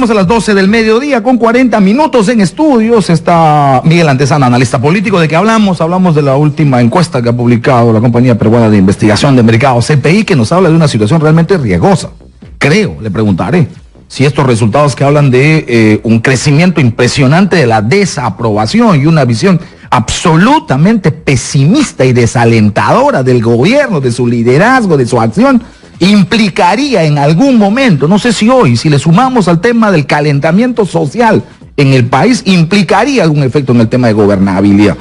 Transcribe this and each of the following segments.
Estamos a las 12 del mediodía con 40 minutos en estudios. Está Miguel Antezana, analista político. ¿De qué hablamos? Hablamos de la última encuesta que ha publicado la compañía peruana de investigación de mercado, CPI, que nos habla de una situación realmente riesgosa. Creo, le preguntaré, si estos resultados que hablan de un crecimiento impresionante de la desaprobación y una visión absolutamente pesimista y desalentadora del gobierno, de su liderazgo, de su acción, implicaría en algún momento, no sé si hoy, si le sumamos al tema del calentamiento social en el país, implicaría algún efecto en el tema de gobernabilidad.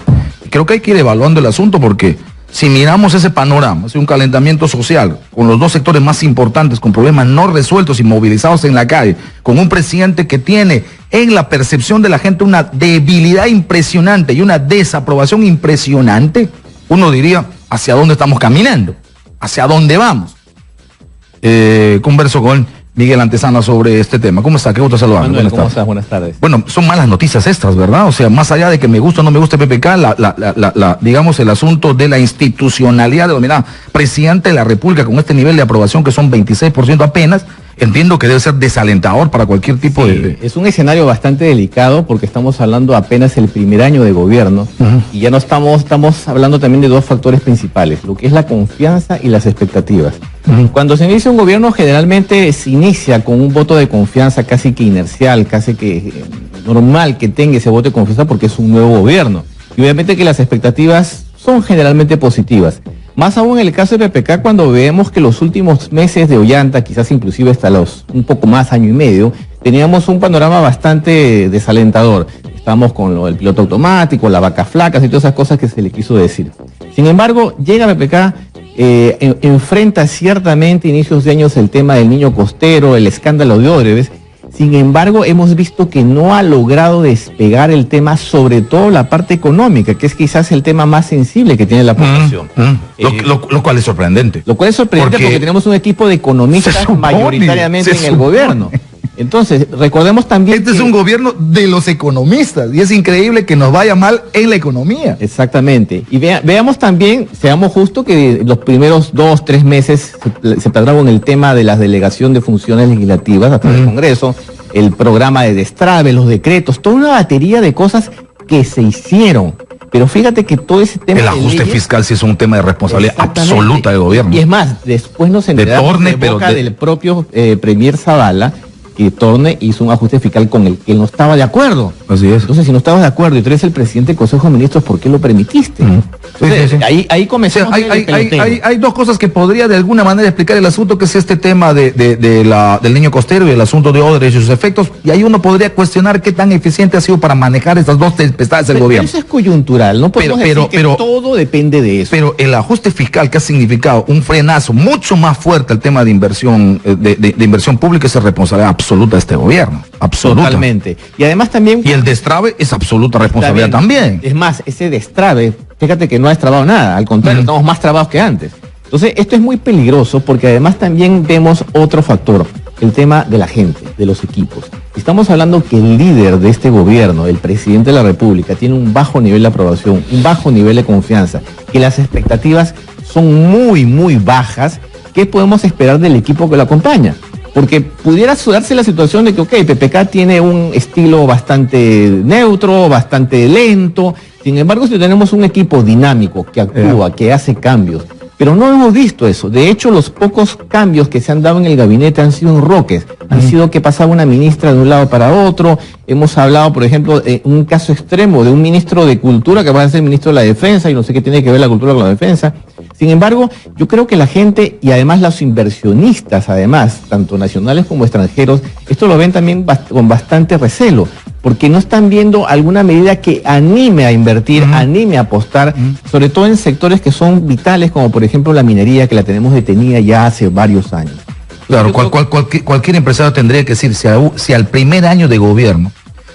Creo que hay que ir evaluando el asunto, porque si miramos ese panorama, es un calentamiento social con los dos sectores más importantes, con problemas no resueltos y movilizados en la calle, con un presidente que tiene en la percepción de la gente una debilidad impresionante y una desaprobación impresionante, uno diría, ¿hacia dónde estamos caminando? ¿Hacia dónde vamos? Converso con Miguel Antezana sobre este tema. ¿Cómo está? Qué gusto saludarlo. Manuel, ¿cómo estás? Buenas tardes. Bueno, son malas noticias estas, ¿verdad? O sea, más allá de que me gusta o no me guste PPK, digamos, el asunto de la institucionalidad denominada presidente de la República con este nivel de aprobación que son 26% apenas, entiendo que debe ser desalentador para cualquier tipo de... Es un escenario bastante delicado porque estamos hablando apenas el primer año de gobierno y ya no estamos hablando también de dos factores principales, lo que es la confianza y las expectativas. Cuando se inicia un gobierno, generalmente se inicia con un voto de confianza casi que inercial, casi que normal que tenga ese voto de confianza porque es un nuevo gobierno. Y obviamente que las expectativas son generalmente positivas. Más aún en el caso de PPK, cuando vemos que los últimos meses de Ollanta, quizás inclusive hasta un poco más, año y medio, teníamos un panorama bastante desalentador. Estábamos con lo del piloto automático, las vacas flacas y todas esas cosas que se le quiso decir. Sin embargo, llega PPK, enfrenta ciertamente inicios de años el tema del niño costero, el escándalo de Odebrecht. Sin embargo, hemos visto que no ha logrado despegar el tema, sobre todo la parte económica, que es quizás el tema más sensible que tiene la población. Lo cual es sorprendente. Lo cual es sorprendente porque tenemos un equipo de economistas mayoritariamente en el gobierno. Entonces, recordemos también este es un gobierno de los economistas y es increíble que nos vaya mal en la economía. Exactamente. Y veamos también, seamos justos, que los primeros 2-3 meses se trataron con el tema de la delegación de funciones legislativas hasta el Congreso, el programa de destrave, los decretos, toda una batería de cosas que se hicieron. Pero fíjate que todo ese tema... El ajuste fiscal sí es un tema de responsabilidad absoluta del gobierno. Y es más, después nos enteramos de boca del propio Premier Zavala, que Torne hizo un ajuste fiscal con el que él no estaba de acuerdo. Así es. Entonces, si no estabas de acuerdo y tú eres el presidente del Consejo de Ministros, ¿por qué lo permitiste? Entonces, sí. Ahí comenzamos. O sea, hay dos cosas que podría de alguna manera explicar el asunto, que es este tema del niño costero y el asunto de Odebrecht y sus efectos, y ahí uno podría cuestionar qué tan eficiente ha sido para manejar estas dos tempestades del gobierno. Pero eso es coyuntural, no podemos decir que todo depende de eso. Pero el ajuste fiscal, que ha significado un frenazo mucho más fuerte al tema de inversión, de inversión pública, es responsabilidad absoluta de este gobierno. Absoluta. Totalmente. Y además también... Y el destrave es absoluta responsabilidad también. Es más, ese destrave, fíjate que no ha destrabado nada, al contrario, estamos más trabados que antes. Entonces, esto es muy peligroso porque además también vemos otro factor, el tema de la gente, de los equipos. Estamos hablando que el líder de este gobierno, el presidente de la República, tiene un bajo nivel de aprobación, un bajo nivel de confianza, que las expectativas son muy, muy bajas. ¿Qué podemos esperar del equipo que lo acompaña? Porque pudiera darse la situación de que, ok, PPK tiene un estilo bastante neutro, bastante lento. Sin embargo, si tenemos un equipo dinámico que actúa, que hace cambios, pero no hemos visto eso. De hecho, los pocos cambios que se han dado en el gabinete han sido enroques. Han sido que pasaba una ministra de un lado para otro. Hemos hablado, por ejemplo, de un caso extremo de un ministro de Cultura que va a ser ministro de la Defensa, y no sé qué tiene que ver la cultura con la defensa. Sin embargo, yo creo que la gente y además los inversionistas, además, tanto nacionales como extranjeros, esto lo ven también con bastante recelo, porque no están viendo alguna medida que anime a invertir, anime a apostar, sobre todo en sectores que son vitales, como por ejemplo la minería, que la tenemos detenida ya hace varios años. Claro, cualquier empresario tendría que decir, si al primer año de gobierno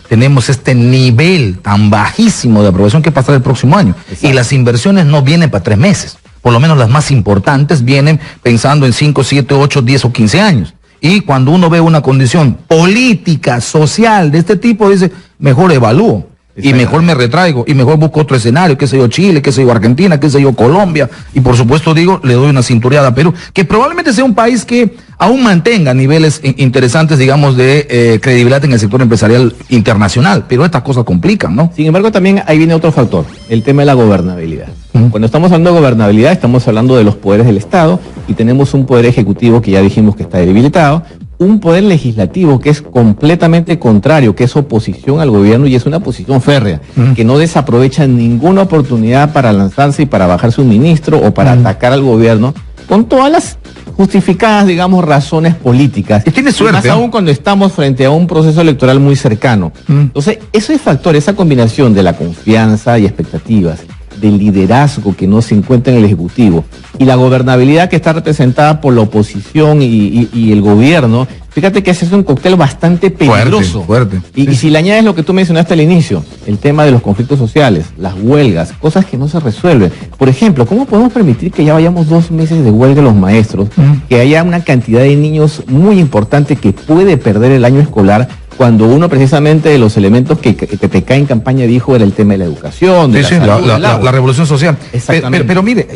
tenemos este nivel tan bajísimo de aprobación, ¿qué pasará el próximo año? Exacto. Y las inversiones no vienen para 3 meses. Por lo menos las más importantes vienen pensando en 5, 7, 8, 10 o 15 años. Y cuando uno ve una condición política, social de este tipo, dice, mejor evalúo. Y mejor me retraigo, y mejor busco otro escenario, qué sé yo, Chile, qué sé yo, Argentina, qué sé yo, Colombia, y por supuesto digo, le doy una cintureada a Perú, que probablemente sea un país que aún mantenga niveles interesantes, digamos, de credibilidad en el sector empresarial internacional. Pero estas cosas complican, ¿no? Sin embargo, también ahí viene otro factor, el tema de la gobernabilidad. Cuando estamos hablando de gobernabilidad, estamos hablando de los poderes del Estado y tenemos un poder ejecutivo que ya dijimos que está debilitado, un poder legislativo que es completamente contrario, que es oposición al gobierno y es una posición férrea, que no desaprovecha ninguna oportunidad para lanzarse y para bajarse un ministro o para atacar al gobierno, con todas las justificadas, digamos, razones políticas. Y tiene suerte. Más aún cuando estamos frente a un proceso electoral muy cercano. Entonces, ese factor, esa combinación de la confianza y expectativas, del liderazgo que no se encuentra en el Ejecutivo y la gobernabilidad que está representada por la oposición y el gobierno, fíjate que ese es un cóctel bastante peligroso. Fuerte. Y si le añades lo que tú mencionaste al inicio, el tema de los conflictos sociales, las huelgas, cosas que no se resuelven. Por ejemplo, ¿cómo podemos permitir que ya vayamos 2 meses de huelga los maestros, que haya una cantidad de niños muy importante que puede perder el año escolar, cuando uno precisamente de los elementos que PPK en campaña dijo era el tema de la educación, de la revolución social? Exactamente. Pero mire,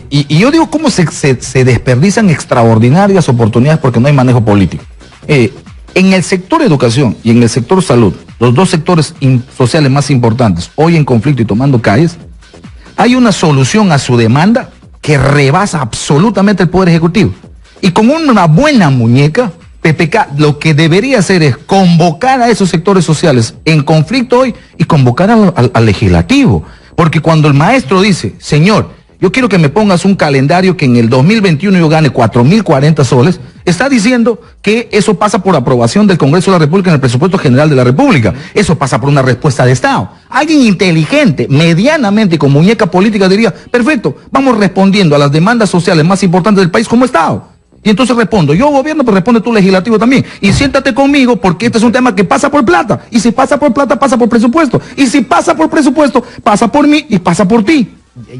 y yo digo cómo se desperdician extraordinarias oportunidades porque no hay manejo político. En el sector educación y en el sector salud, los dos sectores sociales más importantes, hoy en conflicto y tomando calles, hay una solución a su demanda que rebasa absolutamente el Poder Ejecutivo. Y con una buena muñeca, PPK lo que debería hacer es convocar a esos sectores sociales en conflicto hoy y convocar al legislativo. Porque cuando el maestro dice, señor, yo quiero que me pongas un calendario que en el 2021 yo gane 4.040 soles, está diciendo que eso pasa por aprobación del Congreso de la República en el presupuesto general de la República. Eso pasa por una respuesta de Estado. Alguien inteligente, medianamente con muñeca política diría, perfecto, vamos respondiendo a las demandas sociales más importantes del país como Estado. Y entonces respondo, yo gobierno, pero responde tú legislativo también. Y siéntate conmigo porque este es un tema que pasa por plata. Y si pasa por plata, pasa por presupuesto. Y si pasa por presupuesto, pasa por mí y pasa por ti.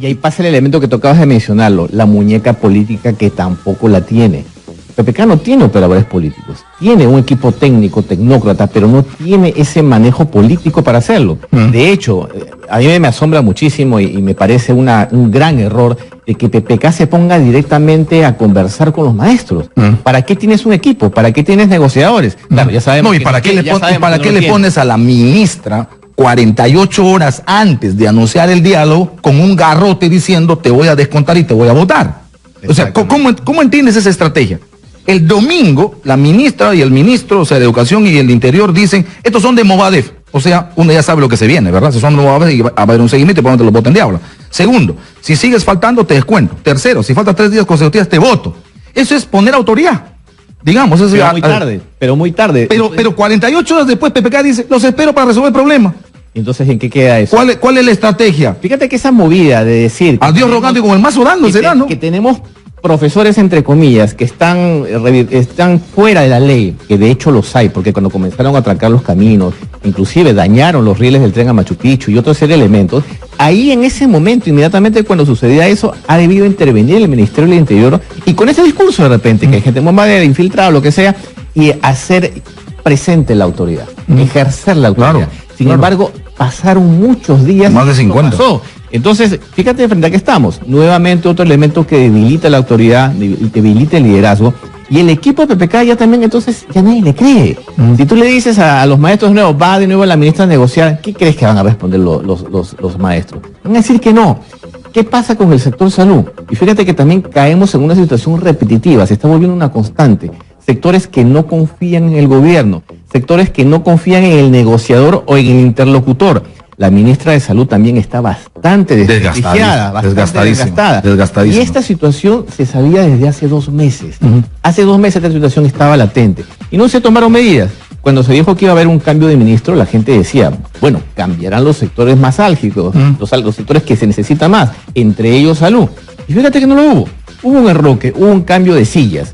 Y ahí pasa el elemento que tú acabas de mencionarlo, la muñeca política que tampoco la tiene. PPK no tiene operadores políticos, tiene un equipo técnico, tecnócrata, pero no tiene ese manejo político para hacerlo. De hecho, a mí me asombra muchísimo y me parece un gran error de que PPK se ponga directamente a conversar con los maestros. ¿Para qué tienes un equipo? ¿Para qué tienes negociadores? Claro, ya sabemos. No, ¿y para qué le pones a la ministra 48 horas antes de anunciar el diálogo con un garrote diciendo te voy a descontar y te voy a votar? O sea, ¿cómo entiendes esa estrategia? El domingo, la ministra y el ministro, o sea, de Educación y el Interior dicen, estos son de Movadef. O sea, uno ya sabe lo que se viene, ¿verdad? Si son de Movadef y va a haber un seguimiento y por donde los voten diablo. Segundo, si sigues faltando, te descuento. Tercero, si falta 3 días consecutivos, te voto. Eso es poner autoridad. Digamos, eso pero muy tarde, pero muy tarde. Pero 48 horas después, PPK dice, los espero para resolver el problema. Entonces, ¿en qué queda eso? ¿Cuál es la estrategia? Fíjate que esa movida de decir... A Dios rogando y con el mazo dando, será, ¿no? Que tenemos profesores, entre comillas, que están fuera de la ley, que de hecho los hay, porque cuando comenzaron a atracar los caminos, inclusive dañaron los rieles del tren a Machu Picchu y otra serie de elementos, ahí en ese momento, inmediatamente cuando sucedía eso, ha debido intervenir el Ministerio del Interior y con ese discurso de repente, que hay gente bombardera, infiltrada, lo que sea, y hacer presente la autoridad, ejercer la autoridad. Claro, Sin embargo, pasaron muchos días. Más de 50. Pasó. Entonces, fíjate frente a qué estamos. Nuevamente otro elemento que debilita la autoridad, debilita el liderazgo. Y el equipo de PPK ya también, entonces, ya nadie le cree. Si tú le dices a los maestros nuevos, va de nuevo a la ministra a negociar, ¿qué crees que van a responder los maestros? Van a decir que no. ¿Qué pasa con el sector salud? Y fíjate que también caemos en una situación repetitiva, se está volviendo una constante. Sectores que no confían en el gobierno, sectores que no confían en el negociador o en el interlocutor. La ministra de Salud también está bastante desprestigiada, bastante desgastada. Y esta situación se sabía desde hace 2 meses. Hace 2 meses esta situación estaba latente y no se tomaron medidas. Cuando se dijo que iba a haber un cambio de ministro, la gente decía, bueno, cambiarán los sectores más álgicos, los sectores que se necesitan más, entre ellos salud. Y fíjate que no lo hubo. Hubo un enroque, hubo un cambio de sillas.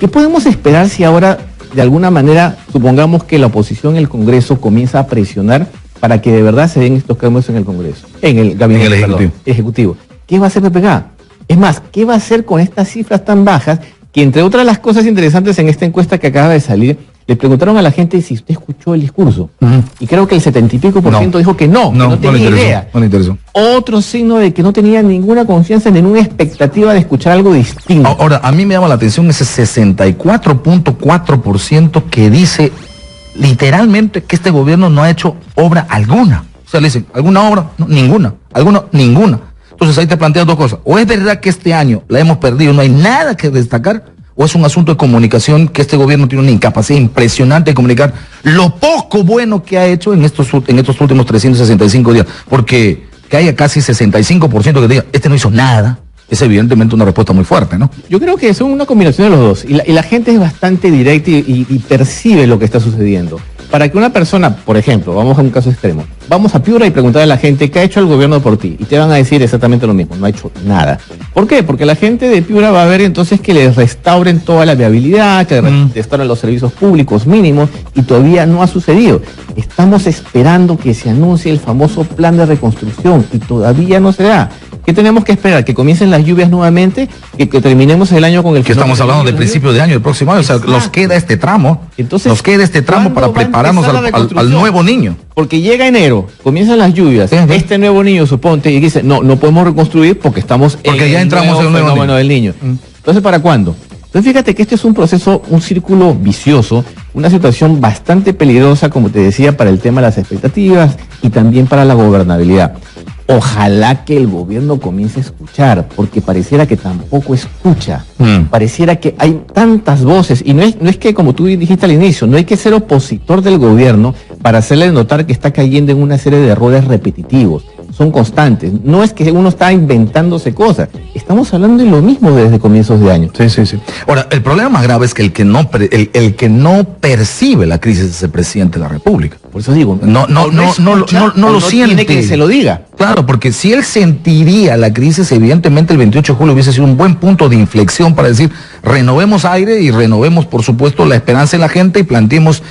¿Qué podemos esperar si ahora, de alguna manera, supongamos que la oposición en el Congreso comienza a presionar para que de verdad se den estos cambios en el Congreso, en el gabinete ejecutivo? ¿Qué va a hacer PPK? Es más, ¿qué va a hacer con estas cifras tan bajas que, entre otras las cosas interesantes en esta encuesta que acaba de salir, Le preguntaron a la gente si usted escuchó el discurso. Y creo que el 70 y pico por ciento dijo que no tenía idea. No le interesó. Otro signo de que no tenía ninguna confianza, ninguna expectativa de escuchar algo distinto. Ahora, a mí me llama la atención ese 64.4% que dice literalmente que este gobierno no ha hecho obra alguna. O sea, le dicen, ¿alguna obra? No, ninguna. ¿Alguna? Ninguna. Entonces ahí te plantean dos cosas. O es verdad que este año la hemos perdido, no hay nada que destacar, o es un asunto de comunicación que este gobierno tiene una incapacidad impresionante de comunicar lo poco bueno que ha hecho en estos últimos 365 días. Porque que haya casi 65% que diga, este no hizo nada, es evidentemente una respuesta muy fuerte, ¿no? Yo creo que son una combinación de los dos. Y la gente es bastante directa y percibe lo que está sucediendo. Para que una persona, por ejemplo, vamos a un caso extremo, vamos a Piura y preguntar a la gente qué ha hecho el gobierno por ti. Y te van a decir exactamente lo mismo, no ha hecho nada. ¿Por qué? Porque la gente de Piura va a ver entonces que les restauren toda la viabilidad, que restauren los servicios públicos mínimos, y todavía no ha sucedido. Estamos esperando que se anuncie el famoso plan de reconstrucción y todavía no se da. ¿Qué tenemos que esperar? ¿Que comiencen las lluvias nuevamente? ¿Que terminemos el año con el... Que estamos hablando del principio de año, del próximo año. O sea, nos queda este tramo. Entonces, nos queda este tramo para prepararnos al nuevo niño. Porque llega enero, comienzan las lluvias, este nuevo niño, suponte, y dice, no podemos reconstruir porque estamos ya entramos en el nuevo fenómeno del niño. Entonces, ¿para cuándo? Entonces, fíjate que este es un proceso, un círculo vicioso, una situación bastante peligrosa, como te decía, para el tema de las expectativas y también para la gobernabilidad. Ojalá que el gobierno comience a escuchar, porque pareciera que tampoco escucha. Pareciera que hay tantas voces, y no es que, como tú dijiste al inicio, no hay que ser opositor del gobierno para hacerle notar que está cayendo en una serie de errores repetitivos. Son constantes. No es que uno está inventándose cosas. Estamos hablando de lo mismo desde comienzos de año. Sí. Ahora, el problema más grave es que el que no percibe la crisis es el presidente de la República. Por eso digo, no lo siente. Tiene que se lo diga. Claro, porque si él sentiría la crisis, evidentemente el 28 de julio hubiese sido un buen punto de inflexión para decir, renovemos aire y renovemos, por supuesto, la esperanza en la gente y planteemos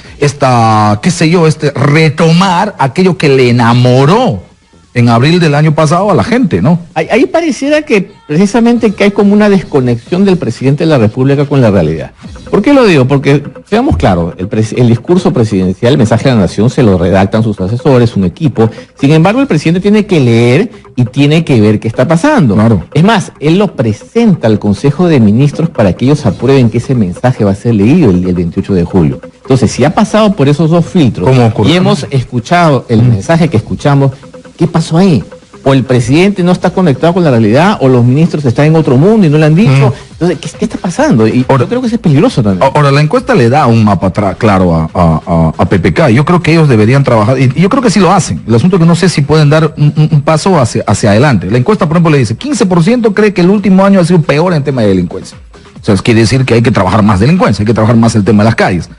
retomar aquello que le enamoró en abril del año pasado a la gente, ¿no? Ahí pareciera que precisamente que hay como una desconexión del presidente de la República con la realidad. ¿Por qué lo digo? Porque, seamos claros, el discurso presidencial, el mensaje de la nación, se lo redactan sus asesores, un equipo. Sin embargo, el presidente tiene que leer y tiene que ver qué está pasando. Claro. Es más, él lo presenta al Consejo de Ministros para que ellos aprueben que ese mensaje va a ser leído el 28 de julio. Entonces, si ha pasado por esos dos filtros y hemos escuchado el mensaje que escuchamos, ¿qué pasó ahí? O el presidente no está conectado con la realidad, o los ministros están en otro mundo y no le han dicho. Entonces, ¿qué está pasando? Y yo creo que eso es peligroso también. Ahora, la encuesta le da un mapa claro a PPK. Yo creo que ellos deberían trabajar, y yo creo que sí lo hacen. El asunto es que no sé si pueden dar un paso hacia adelante. La encuesta, por ejemplo, le dice, 15% cree que el último año ha sido peor en tema de delincuencia. O sea, eso quiere decir que hay que trabajar más delincuencia, hay que trabajar más el tema de las calles.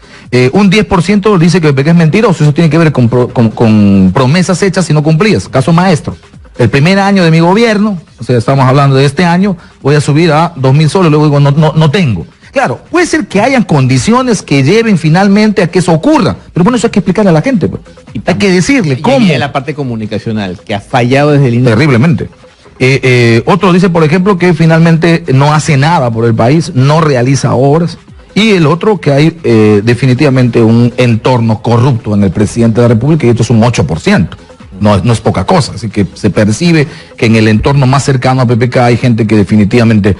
Un 10% dice que PPK es mentiroso, eso tiene que ver con promesas hechas y no cumplidas. Caso maestro. El primer año de mi gobierno, o sea, estamos hablando de este año, voy a subir a 2.000 soles, luego digo, no tengo. Claro, puede ser que hayan condiciones que lleven finalmente a que eso ocurra, pero bueno, eso hay que explicarle a la gente, pues. Hay que decirle cómo. Y la parte comunicacional, que ha fallado desde el inicio. Terriblemente. Otro dice, por ejemplo, que finalmente no hace nada por el país, no realiza obras. Y el otro, que hay definitivamente un entorno corrupto en el presidente de la República, y esto es un 8%. No es poca cosa, así que se percibe que en el entorno más cercano a PPK hay gente que definitivamente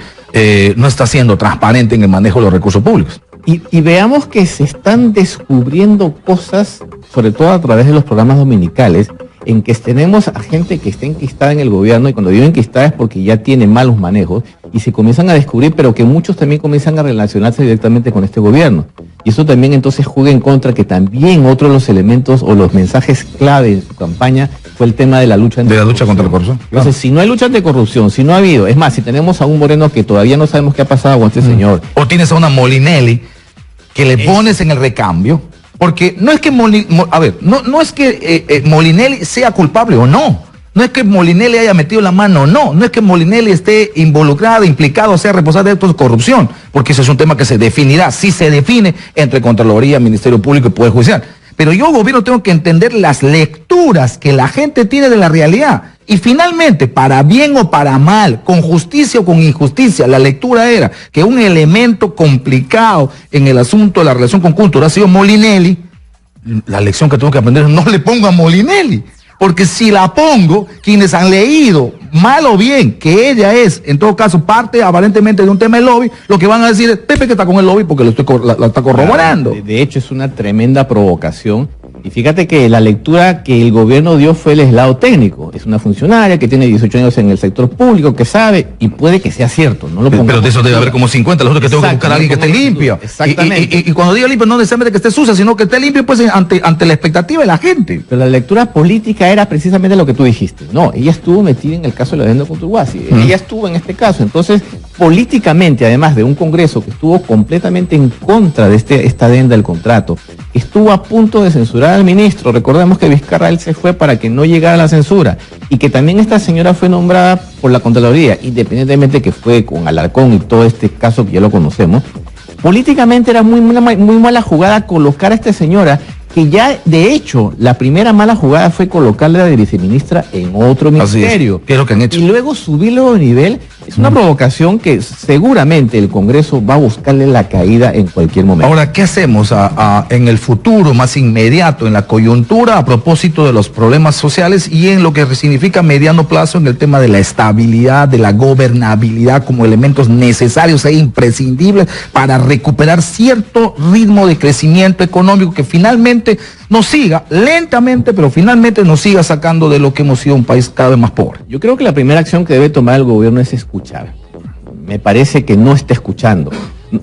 no está siendo transparente en el manejo de los recursos públicos. Y veamos que se están descubriendo cosas, sobre todo a través de los programas dominicales, en que tenemos a gente que está enquistada en el gobierno, y cuando digo enquistada es porque ya tiene malos manejos, y se comienzan a descubrir, pero que muchos también comienzan a relacionarse directamente con este gobierno. Y eso también entonces juega en contra, que también otro de los elementos o los mensajes clave de su campaña fue el tema de la lucha contra la corrupción. Entonces, si no hay lucha anticorrupción, si no ha habido, es más, si tenemos a un Moreno que todavía no sabemos qué ha pasado con este señor. O tienes a una Molinelli que le pones en el recambio, porque no es que no es que Molinelli sea culpable o no. No es que Molinelli haya metido la mano o no es que Molinelli esté involucrado, implicado, o sea responsable de actos de corrupción, porque ese es un tema que se definirá, si se define entre Contraloría, Ministerio Público y Poder Judicial. Pero yo, gobierno, tengo que entender las lecturas que la gente tiene de la realidad. Y finalmente, para bien o para mal, con justicia o con injusticia, la lectura era que un elemento complicado en el asunto de la relación con Cultura ha sido Molinelli. La lección que tengo que aprender es no le pongo a Molinelli, porque si la pongo, quienes han leído, mal o bien, que ella es, en todo caso, parte aparentemente de un tema del lobby, lo que van a decir es Pepe que está con el lobby porque la está corroborando. De hecho, es una tremenda provocación. Y fíjate que la lectura que el gobierno dio fue el aislado técnico. Es una funcionaria que tiene 18 años en el sector público, que sabe, y puede que sea cierto. No lo pero de eso debe haber como 50, los otros que tengo que buscar a alguien que esté limpio. Exactamente. Y cuando digo limpio, no necesariamente que esté sucia, sino que esté limpio pues ante la expectativa de la gente. Pero la lectura política era precisamente lo que tú dijiste. No, ella estuvo metida en el caso de la adenda contra Uguasi. Ella estuvo en este caso. Entonces, políticamente, además de un Congreso que estuvo completamente en contra de esta adenda del contrato, estuvo a punto de censurar al ministro. Recordemos que Vizcarra él se fue para que no llegara la censura y que también esta señora fue nombrada por la Contraloría, independientemente que fue con Alarcón y todo este caso que ya lo conocemos. Políticamente era muy mala jugada colocar a esta señora, que ya de hecho la primera mala jugada fue colocarla de viceministra en otro ministerio. ¿Qué es lo que han hecho? Y luego subirlo de nivel. Es una provocación que seguramente el Congreso va a buscarle la caída en cualquier momento. Ahora, ¿qué hacemos en el futuro más inmediato, en la coyuntura, a propósito de los problemas sociales y en lo que significa mediano plazo en el tema de la estabilidad, de la gobernabilidad como elementos necesarios e imprescindibles para recuperar cierto ritmo de crecimiento económico que finalmente nos siga, lentamente, pero finalmente nos siga sacando de lo que hemos sido un país cada vez más pobre? Yo creo que la primera acción que debe tomar el gobierno es escuchar. Me parece que no está escuchando.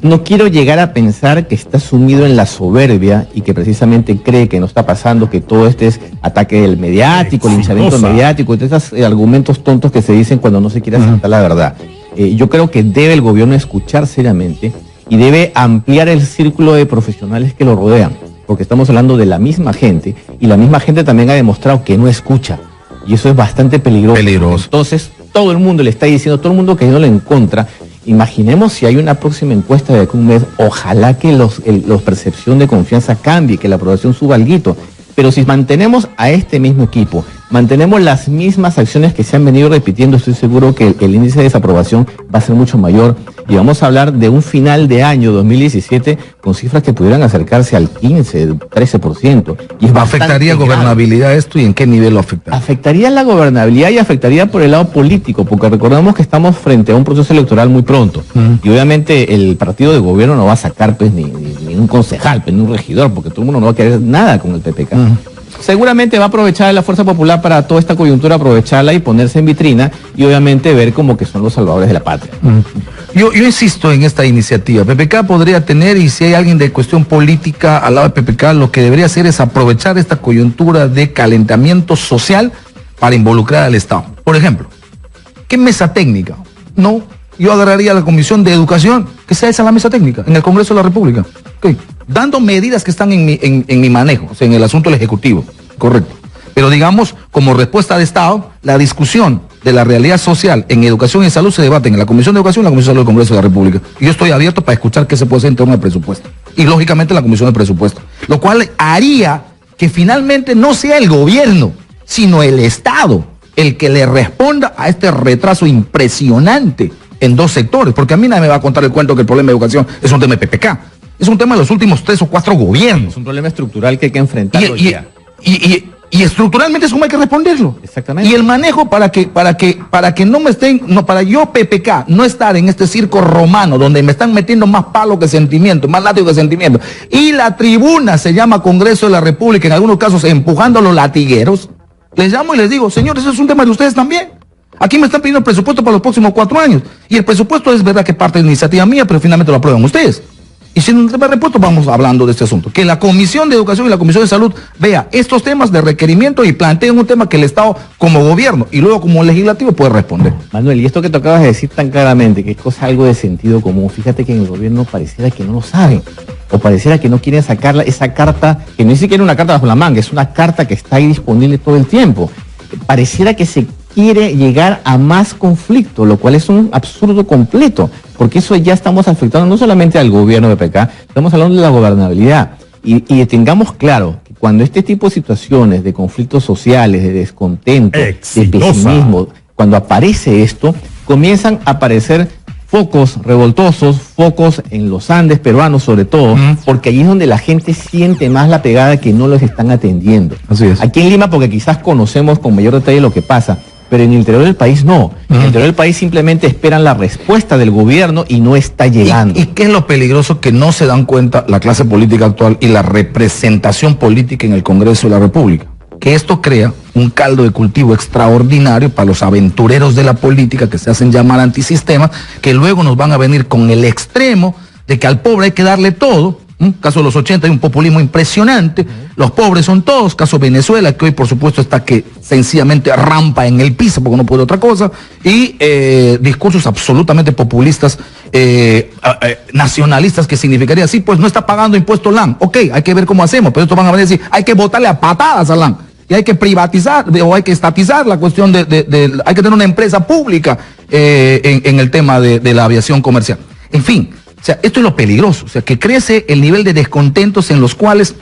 No quiero llegar a pensar que está sumido en la soberbia y que precisamente cree que no está pasando, que todo este es ataque del mediático, linchamiento mediático, todos esos argumentos tontos que se dicen cuando no se quiere aceptar la verdad. Yo creo que debe el gobierno escuchar seriamente y debe ampliar el círculo de profesionales que lo rodean, porque estamos hablando de la misma gente y la misma gente también ha demostrado que no escucha. Y eso es bastante peligroso. Entonces, todo el mundo le está diciendo, todo el mundo que no le en contra. Imaginemos si hay una próxima encuesta de aquí un mes, ojalá que los percepción de confianza cambie, que la aprobación suba alguito. Pero si mantenemos a este mismo equipo, mantenemos las mismas acciones que se han venido repitiendo, estoy seguro que el índice de desaprobación va a ser mucho mayor y vamos a hablar de un final de año 2017 con cifras que pudieran acercarse al 15, 13%. Y ¿afectaría gobernabilidad esto y en qué nivel lo afecta? Afectaría la gobernabilidad y afectaría por el lado político, porque recordemos que estamos frente a un proceso electoral muy pronto. Y obviamente el partido de gobierno no va a sacar pues ni un concejal, pues, ni un regidor, porque todo el mundo no va a querer nada con el PPK. Seguramente va a aprovechar la Fuerza Popular para toda esta coyuntura, aprovecharla y ponerse en vitrina y obviamente ver como que son los salvadores de la patria. Yo insisto en esta iniciativa. PPK podría tener, y si hay alguien de cuestión política al lado de PPK, lo que debería hacer es aprovechar esta coyuntura de calentamiento social para involucrar al Estado. Por ejemplo, ¿qué mesa técnica? No, yo agarraría la Comisión de Educación, que sea esa la mesa técnica, en el Congreso de la República. Okay. Dando medidas que están en mi manejo, o sea, en el asunto del Ejecutivo, correcto. Pero digamos, como respuesta de Estado, la discusión de la realidad social en educación y salud se debaten en la Comisión de Educación y la Comisión de Salud del Congreso de la República. Y yo estoy abierto para escuchar qué se puede hacer en torno al presupuesto. Y lógicamente la Comisión de Presupuesto. Lo cual haría que finalmente no sea el gobierno, sino el Estado el que le responda a este retraso impresionante en dos sectores. Porque a mí nadie me va a contar el cuento que el problema de educación es un tema de PPK. Es un tema de los últimos 3 o 4 gobiernos. Es un problema estructural que hay que enfrentarlo y estructuralmente es como hay que responderlo. Exactamente. Y el manejo para que no me estén, no, para yo PPK no estar en este circo romano donde me están metiendo más palo que sentimiento, más látigo que sentimiento. Y la tribuna se llama Congreso de la República, en algunos casos empujando a los latigueros. Les llamo y les digo, señores, eso es un tema de ustedes también. Aquí me están pidiendo el presupuesto para los próximos 4 años. Y el presupuesto es verdad que parte de iniciativa mía, pero finalmente lo aprueban ustedes. Y si no te repuesto, vamos hablando de este asunto. Que la Comisión de Educación y la Comisión de Salud vea estos temas de requerimiento y planteen un tema que el Estado como gobierno y luego como legislativo puede responder. Manuel, y esto que tú acabas de decir tan claramente, que es cosa algo de sentido común, fíjate que en el gobierno pareciera que no lo saben. O pareciera que no quieren sacar esa carta, que ni siquiera es una carta bajo la manga, es una carta que está ahí disponible todo el tiempo. Pareciera que se quiere llegar a más conflicto, lo cual es un absurdo completo, porque eso ya estamos afectando no solamente al gobierno de PPK, estamos hablando de la gobernabilidad. Y tengamos claro que cuando este tipo de situaciones de conflictos sociales, de descontento, Exitosa. de pesimismo, cuando aparece esto, comienzan a aparecer focos revoltosos, focos en los Andes peruanos sobre todo, porque allí es donde la gente siente más la pegada que no los están atendiendo. Así es. Aquí en Lima, porque quizás conocemos con mayor detalle lo que pasa, pero en el interior del país no. En el interior del país simplemente esperan la respuesta del gobierno y no está llegando. ¿Y qué es lo peligroso? Que no se dan cuenta la clase política actual y la representación política en el Congreso de la República. Que esto crea un caldo de cultivo extraordinario para los aventureros de la política que se hacen llamar antisistema, que luego nos van a venir con el extremo de que al pobre hay que darle todo. Caso de los 80 hay un populismo impresionante, los pobres son todos, caso Venezuela, que hoy por supuesto está que sencillamente rampa en el piso porque no puede otra cosa, y discursos absolutamente populistas, nacionalistas, que significaría, sí, pues no está pagando impuesto LAN, ok, hay que ver cómo hacemos, pero estos van a venir a decir, hay que botarle a patadas a LAN, y hay que privatizar, o hay que estatizar la cuestión hay que tener una empresa pública en el tema de la aviación comercial. En fin, o sea, esto es lo peligroso, o sea, que crece el nivel de descontentos en los cuales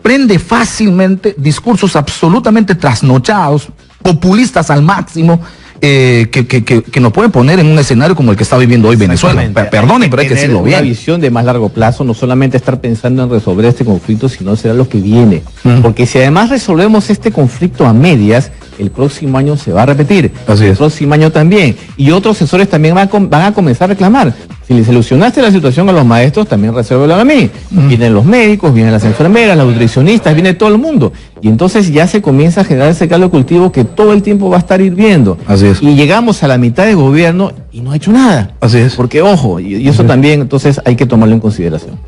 prende fácilmente discursos absolutamente trasnochados, populistas al máximo, que nos pueden poner en un escenario como el que está viviendo hoy Venezuela. Perdonen, pero hay que decirlo bien. Una visión de más largo plazo, no solamente estar pensando en resolver este conflicto, sino será lo que viene. Porque si además resolvemos este conflicto a medias, el próximo año se va a repetir. Así es. El próximo año también. Y otros asesores también van a comenzar a reclamar. Si le solucionaste la situación a los maestros, también resuélvelo a mí. Vienen los médicos, vienen las enfermeras, los nutricionistas, viene todo el mundo. Y entonces ya se comienza a generar ese caldo de cultivo que todo el tiempo va a estar hirviendo. Así es. Y llegamos a la mitad de gobierno y no ha hecho nada. Así es. Porque, ojo, y eso también entonces hay que tomarlo en consideración.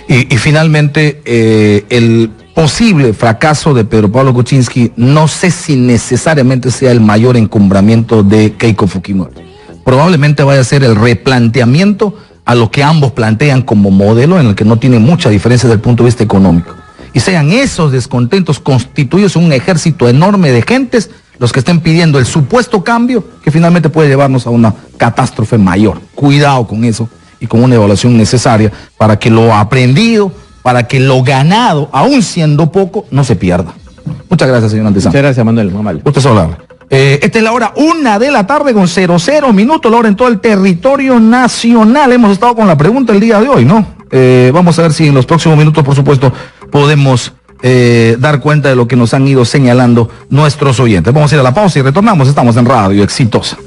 Y finalmente, el posible fracaso de Pedro Pablo Kuczynski, no sé si necesariamente sea el mayor encumbramiento de Keiko Fujimori. Probablemente vaya a ser el replanteamiento a lo que ambos plantean como modelo, en el que no tiene mucha diferencia desde el punto de vista económico. Y sean esos descontentos constituidos en un ejército enorme de gentes los que estén pidiendo el supuesto cambio que finalmente puede llevarnos a una catástrofe mayor. Cuidado con eso y con una evaluación necesaria para que lo aprendido, para que lo ganado, aún siendo poco, no se pierda. Muchas gracias, señor Antezana. Muchas gracias, Manuel. Muy amable. Usted solo habla. Esta es la hora 1:00 con 00 minutos, la hora en todo el territorio nacional. Hemos estado con la pregunta el día de hoy, ¿no? Vamos a ver si en los próximos minutos, por supuesto, podemos dar cuenta de lo que nos han ido señalando nuestros oyentes. Vamos a ir a la pausa y retornamos. Estamos en Radio Exitosa.